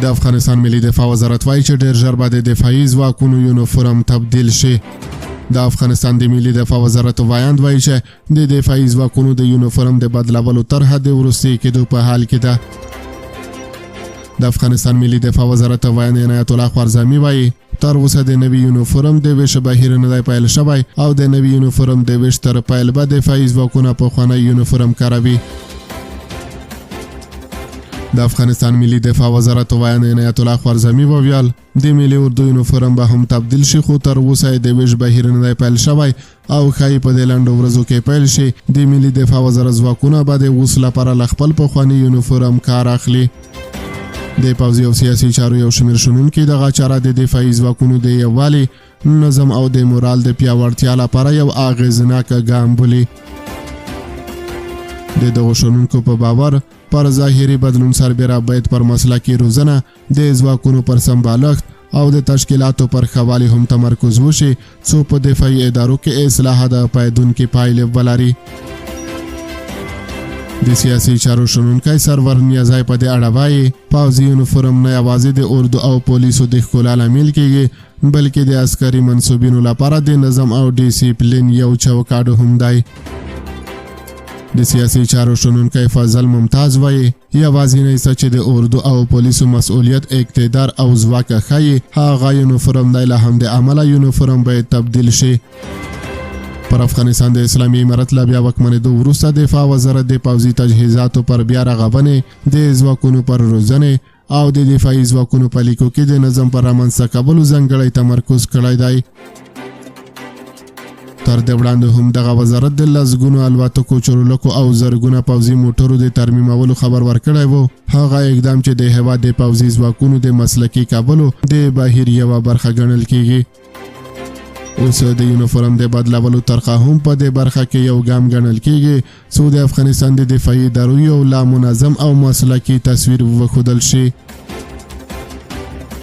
د افغانستان ملي دفاع وزارت وایي چې ډېر ژر به د دفاعي ځواکونو یونیفورم تبدیل شي. د افغانستان د ملي دفاع وزارت وایاند وایي چې د دفاعي ځواکونو د یونیفورم د بدلولو طرحه د وروستي کېدو په حال کې ده. د افغانستان ملي دفاع وزارت وایاند عنایت الله خوارزمي وایي تر اوسه د نوي یونیفورم د ویش بهیر نه دی پیل شوی او د نوي یونیفورم د ویش تر پیل به دفاعي ځواکونه پخوانی یونیفورم کاروي. د افغانستان ملي دفاع وزارت وایاند عنایت الله خوارزمي وویل د ملي اردو یونیفورم به هم تبدیل شي خو تر اوسه د ویش بهیر نه دی پیل شوی او ښایي په دې لنډو ورځو کې پیل شي. د ملي دفاع وزارت ځواکونه به د اوس لپاره له خپل پخواني یونیفورم کار اخلي. د پوځي او سیاسي چارو یو شمېر شنونکي دغه چاره د دفاعي ځواکونو د یووالي، نظم او د مورال د پیاوړتیا لپاره یو اغېزناکه ګام بولي. د دغو شنونکو په باور پر ظاهري بدلون سربېره باید پر مسلکي روزنه، د ځواکونو پر سمبالښت او د تشکیلاتو پر ښه والي هم تمرکز وشي څو په دفاعي ادارو کې اصلاح د پایدونکې پایلې ولري. د سیاسي چارو شنونکی سرور نیازی په دې اړه وایي پوځي یونیفورم نه یوازې د اردو او پولیسو د ښکلا لامل کېږي بلکې د عسکري منصوبینو لپاره د نظم او ډیسپلین یو چوکاټ هم دی. د سیاسي چارو شنونکی فضل ممتاز وایي یوازینی څه چې د اردو او پولیسو مسؤلیت، اقتدار او ځواک ښیي هغه یونیفورم دی، له همدې امله یونیفورم باید تبدیل شي. پر افغانستان د اسلامي امارت له بیا واکمنېدو وروسته دفاع وزارت د پوځي تجهیزاتو پر بیا رغونې، د ځواکونو پر روزنې او د دفاعي ځواکونو په لیکو کې د نظم پر رامنځته کولو ځانګړی تمرکز کړی دی. تر دې وړاندې هم دغه وزارت د لسګونو الوتکو، چورلکو او زرګونه پوځي موټرو د ترمیمولو خبر ورکړی و. هغه اقدام چې د هېواد د پوځي ځواکونو د مسلکي کولو د بهیر یوه برخه ګڼل کېږي. اوس د یونیفورم د بدلولو طرحه هم په دې برخه کې یو ګام ګڼل کېږي څو د افغانستان د دفاعي ادارو یو لا منظم او مسلکي تصویر وښودل شي.